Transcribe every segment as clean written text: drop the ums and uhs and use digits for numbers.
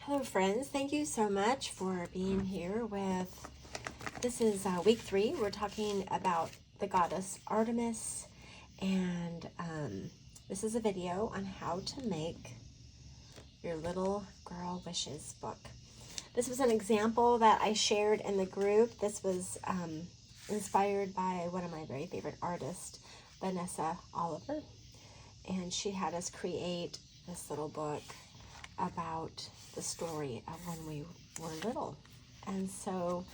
Hello friends, thank you so much for being here with, this is week 3. We're talking about the goddess Artemis, and this is a video on how to make your little girl wishes book. This was an example that I shared in the group. This was inspired by one of my very favorite artists, Vanessa Oliver, and she had us create this little book about the story of when we were little. And so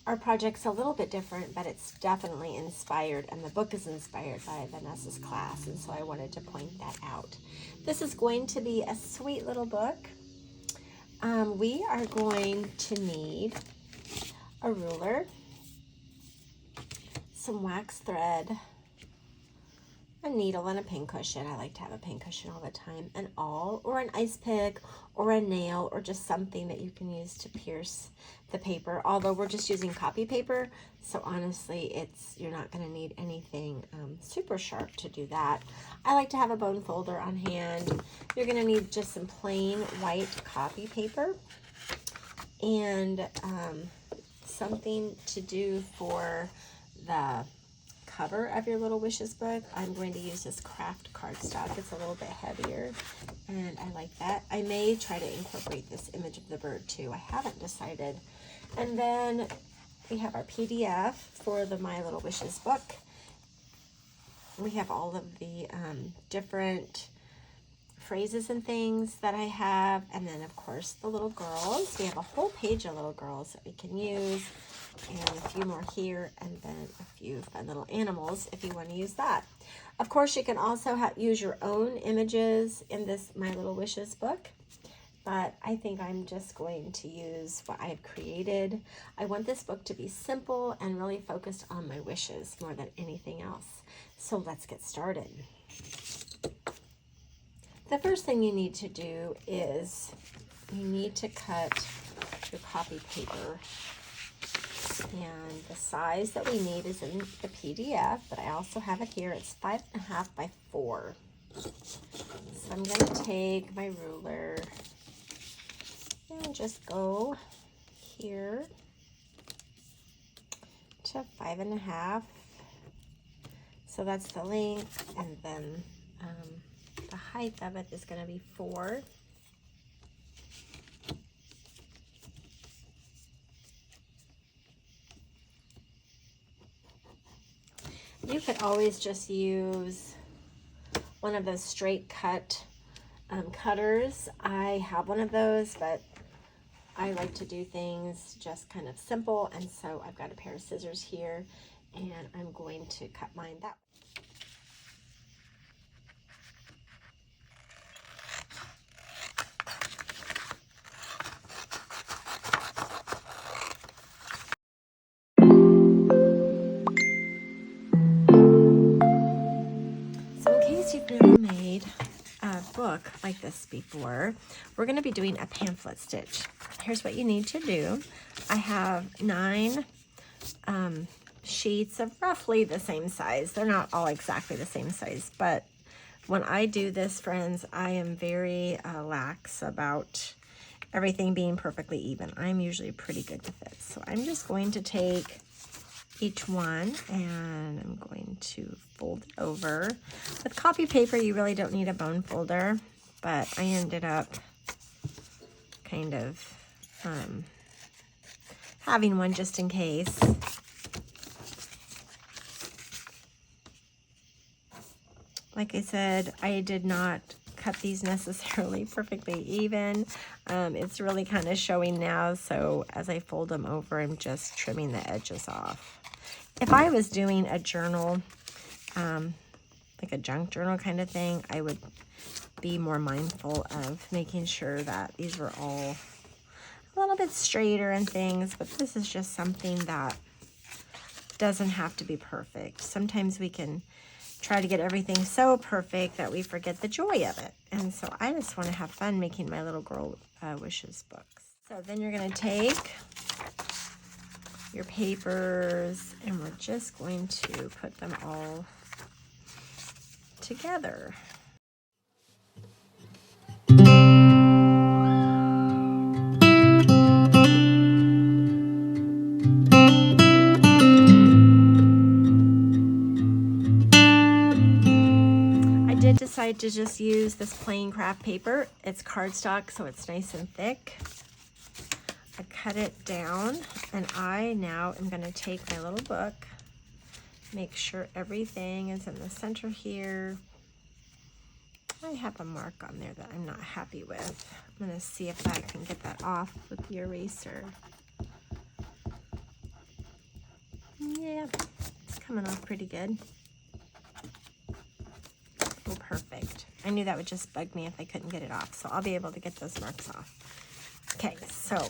our project's a little bit different, but it's definitely inspired, and the book is inspired by Vanessa's class, and so I wanted to point that out. This is going to be a sweet little book. We are going to need a ruler, some wax thread, a needle, and a pincushion. I like to have a pincushion all the time, an awl or an ice pick or a nail or just something that you can use to pierce the paper, although we're just using copy paper, so honestly you're not going to need anything super sharp to do that. I like to have a bone folder on hand. You're going to need just some plain white copy paper and something to do for the cover of your little wishes book. I'm going to use this craft cardstock. It's a little bit heavier and I like that. I may try to incorporate this image of the bird too. I haven't decided. And then we have our PDF for the My Little Wishes book. We have all of the different phrases and things that I have, and then of course the little girls. We have a whole page of little girls that we can use, and a few more here, and then a few fun little animals if you want to use that. Of course, you can also use your own images in this My Little Wishes book, but I think I'm just going to use what I've created. I want this book to be simple and really focused on my wishes more than anything else. So let's get started. The first thing you need to do is you need to cut your copy paper, and the size that we need is in the PDF, but I also have it here. It's 5.5 by 4. So I'm going to take my ruler and just go here to 5.5. So that's the length, and then the height of it is going to be 4. You could always just use one of those straight cut cutters. I have one of those, but I like to do things just kind of simple, and so I've got a pair of scissors here, and I'm going to cut mine that way. You've never made a book like this before, we're going to be doing a pamphlet stitch. Here's what you need to do. I have 9 sheets of roughly the same size. They're not all exactly the same size, but when I do this, friends, I am very lax about everything being perfectly even. I'm usually pretty good with it. So I'm just going to take each one and I'm going to fold it over. With copy paper, you really don't need a bone folder, but I ended up kind of having one just in case. Like I said, I did not cut these necessarily perfectly even. It's really kind of showing now, so as I fold them over, I'm just trimming the edges off. If I was doing a journal, like a junk journal kind of thing, I would be more mindful of making sure that these were all a little bit straighter and things, but this is just something that doesn't have to be perfect. Sometimes we can try to get everything so perfect that we forget the joy of it. And so I just want to have fun making my little girl wishes books. So then you're going to take your papers and we're just going to put them all together. like to just use this plain craft paper. It's cardstock, so it's nice and thick. I cut it down, and I now am going to take my little book, make sure everything is in the center here. I have a mark on there that I'm not happy with. I'm going to see if I can get that off with the eraser. Yeah, it's coming off pretty good. Oh, perfect. I knew that would just bug me if I couldn't get it off, so I'll be able to get those marks off. Okay, so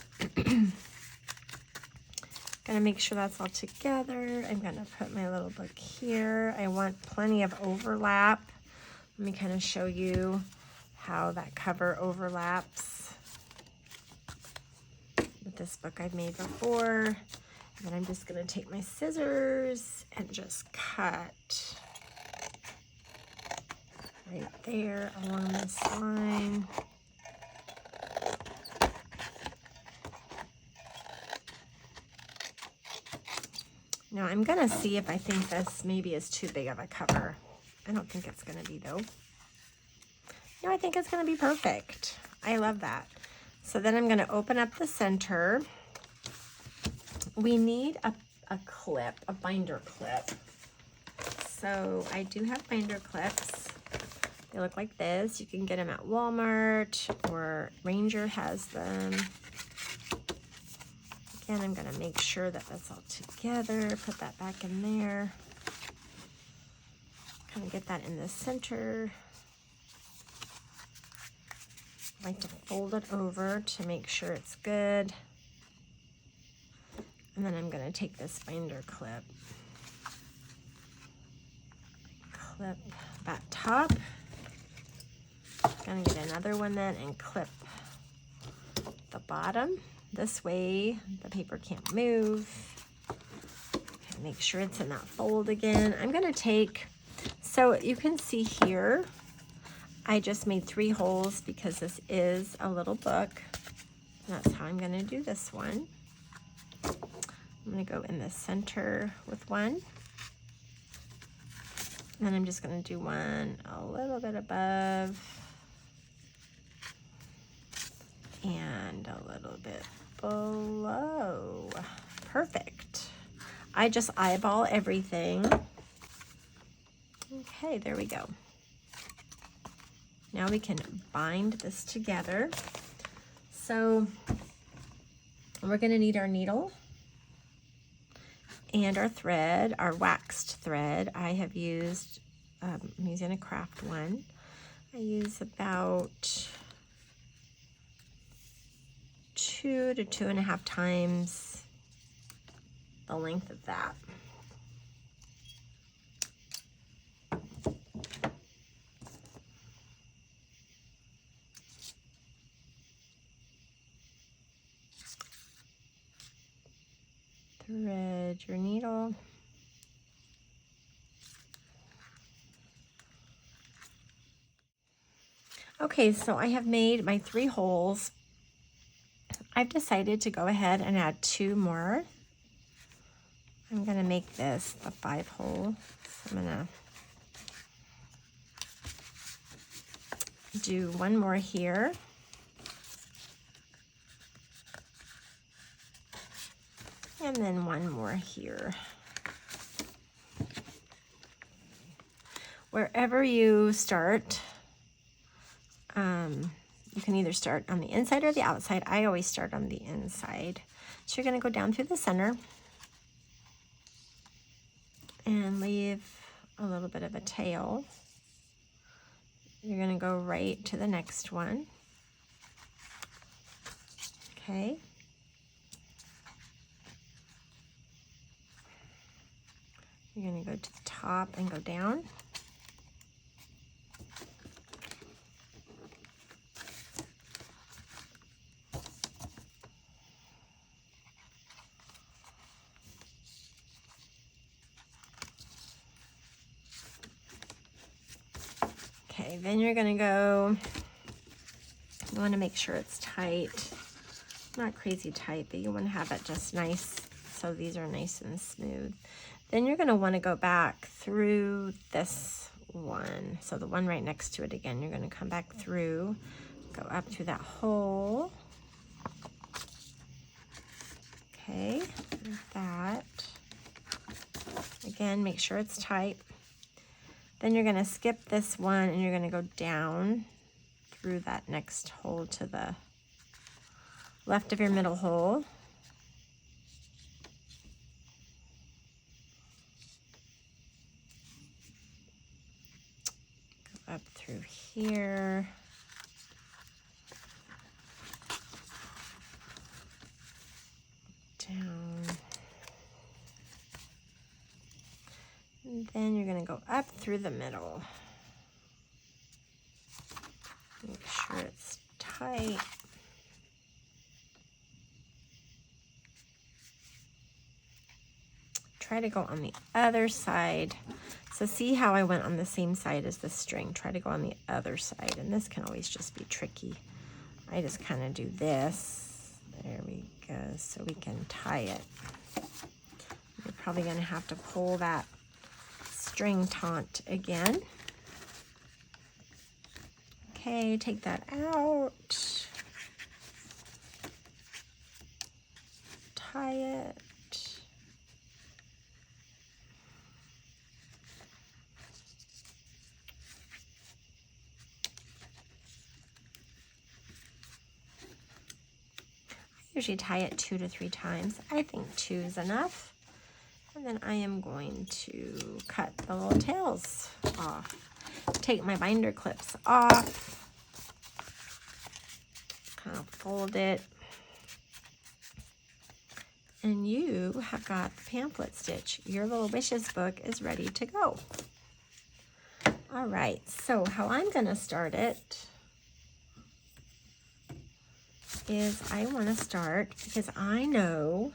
gonna make sure that's all together. I'm gonna put my little book here. I want plenty of overlap. Let me kind of show you how that cover overlaps with this book I've made before. And then I'm just gonna take my scissors and just cut right there along this line. Now I'm gonna see if I think this maybe is too big of a cover. I don't think it's gonna be though. No, I think it's gonna be perfect. I love that. So then I'm gonna open up the center. We need a clip, a binder clip. So I do have binder clips. They look like this. You can get them at Walmart, or Ranger has them. Again, I'm gonna make sure that that's all together. Put that back in there. Kind of get that in the center. I like to fold it over to make sure it's good. And then I'm gonna take this binder clip. Clip that top. Gonna get another one then and clip the bottom. This way the paper can't move. Okay, make sure it's in that fold again. I'm gonna take, so you can see here, I just made 3 holes because this is a little book. That's how I'm gonna do this one. I'm gonna go in the center with one. And then I'm just gonna do one a little bit above and a little bit below. Perfect. I just eyeball everything. Okay, there we go. Now we can bind this together. So we're gonna need our needle and our thread, our waxed thread. I have used, I'm using a craft one. I use about 2 to 2.5 times the length of that. Thread your needle. Okay, so I have made my 3 holes. I've decided to go ahead and add 2 more. I'm gonna make this a 5 hole. So I'm gonna do 1 more here. And then 1 more here. Wherever you start, you can either start on the inside or the outside. I always start on the inside. So you're gonna go down through the center and leave a little bit of a tail. You're gonna go right to the next one. Okay. You're gonna go to the top and go down. Okay, then you're gonna go, you wanna make sure it's tight. Not crazy tight, but you wanna have it just nice so these are nice and smooth. Then you're gonna wanna go back through this one. So the one right next to it again, you're going to come back through, go up through that hole. Okay, like that. Again, make sure it's tight. Then you're going to skip this one and you're going to go down through that next hole to the left of your middle hole. Go up through here. Down. And then you're going to go up through the middle. Make sure it's tight. Try to go on the other side. So see how I went on the same side as the string. Try to go on the other side. And this can always just be tricky. I just kind of do this. There we go. So we can tie it. You're probably going to have to pull that string taut again. Okay, take that out. Tie it. Usually tie it 2 to 3 times. I think 2 is enough. And then I am going to cut the little tails off. Take my binder clips off. Kind of fold it. And you have got the pamphlet stitch. Your little wishes book is ready to go. All right, so how I'm gonna start it is I want to start, because I know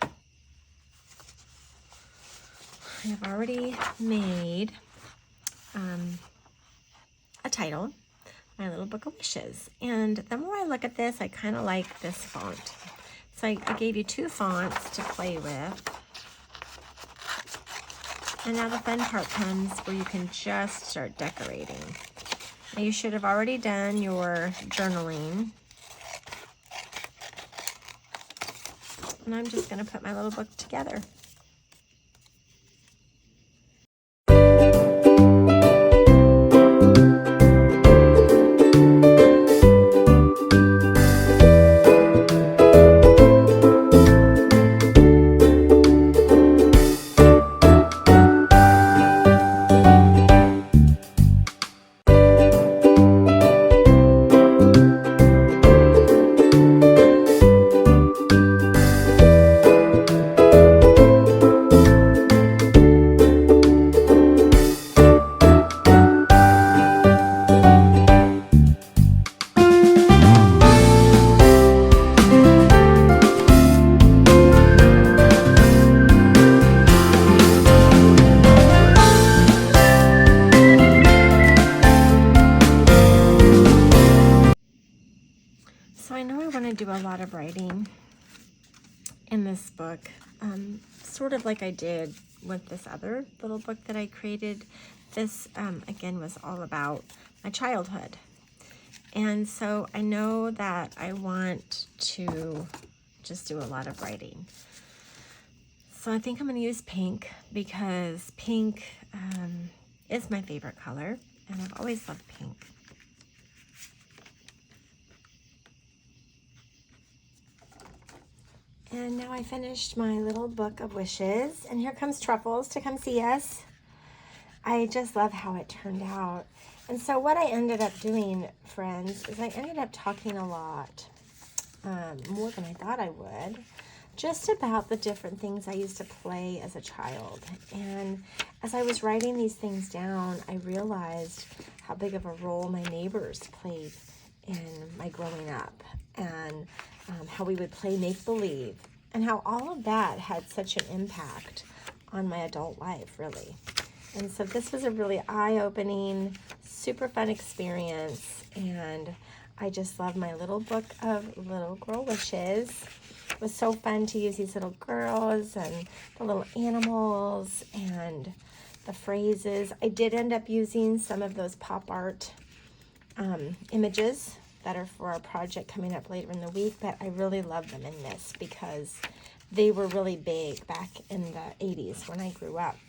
I have already made a title, My Little Book of Wishes. And the more I look at this, I kind of like this font. So I gave you 2 fonts to play with. And now the fun part comes where you can just start decorating. Now you should have already done your journaling. And I'm just going to put my little book together. Do a lot of writing in this book, sort of like I did with this other little book that I created. This again was all about my childhood, and so I know that I want to just do a lot of writing. So I think I'm going to use pink, because pink is my favorite color, and I've always loved pink. And now I finished my little book of wishes, and here comes Truffles to come see us. I just love how it turned out. And so what I ended up doing, friends, is I ended up talking a lot, more than I thought I would, just about the different things I used to play as a child. And as I was writing these things down, I realized how big of a role my neighbors played in my growing up, and how we would play make-believe, and how all of that had such an impact on my adult life, really. And so this was a really eye-opening, super fun experience, and I just love my little book of little girl wishes. It was so fun to use these little girls and the little animals and the phrases. I did end up using some of those pop art images that are for our project coming up later in the week, but I really love them in this because they were really big back in the 80s when I grew up.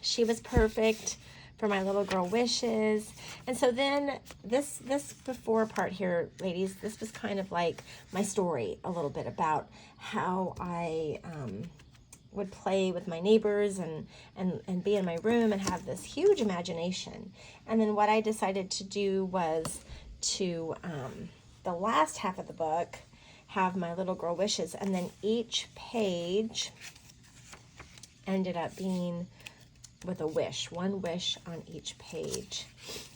She was perfect for my little girl wishes. And so then this before part here, ladies, this was kind of like my story a little bit about how I would play with my neighbors and be in my room and have this huge imagination. And then what I decided to do was to, the last half of the book, have my little girl wishes, and then each page ended up being with a wish, one wish on each page.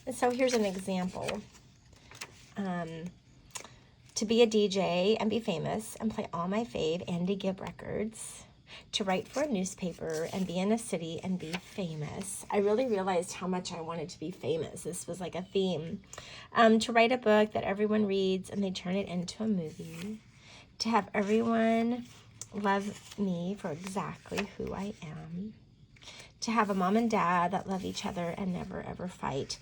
And so here's an example. To be a DJ and be famous and play all my fave Andy Gibb records. To write for a newspaper and be in a city and be famous. I really realized how much I wanted to be famous. This was like a theme. To write a book that everyone reads and they turn it into a movie. To have everyone love me for exactly who I am. To have a mom and dad that love each other and never ever fight.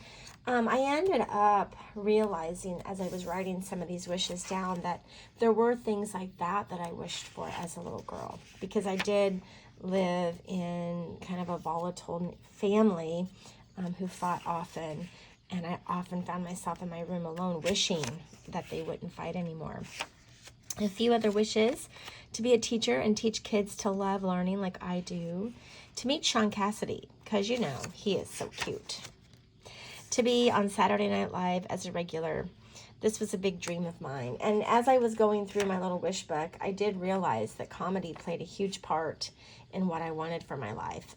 I ended up realizing as I was writing some of these wishes down that there were things like that I wished for as a little girl, because I did live in kind of a volatile family who fought often, and I often found myself in my room alone wishing that they wouldn't fight anymore. A few other wishes: to be a teacher and teach kids to love learning like I do. To meet Sean Cassidy, because you know, he is so cute. To be on Saturday Night Live as a regular. This was a big dream of mine. And as I was going through my little wish book, I did realize that comedy played a huge part in what I wanted for my life.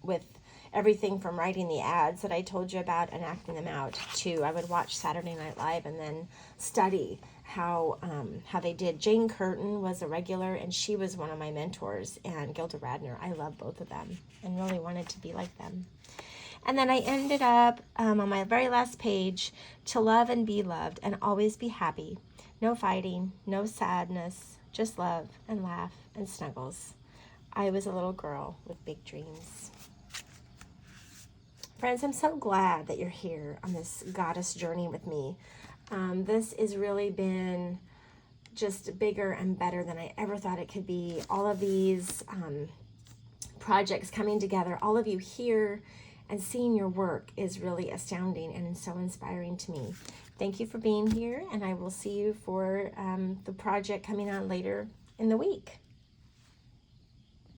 With everything from writing the ads that I told you about and acting them out, to I would watch Saturday Night Live and then study how they did. Jane Curtin was a regular, and she was one of my mentors, and Gilda Radner. I love both of them and really wanted to be like them. And then I ended up on my very last page: to love and be loved and always be happy. No fighting, no sadness, just love and laugh and snuggles. I was a little girl with big dreams. Friends, I'm so glad that you're here on this goddess journey with me. This has really been just bigger and better than I ever thought it could be. All of these projects coming together, all of you here, and seeing your work is really astounding and so inspiring to me. Thank you for being here, and I will see you for the project coming on later in the week.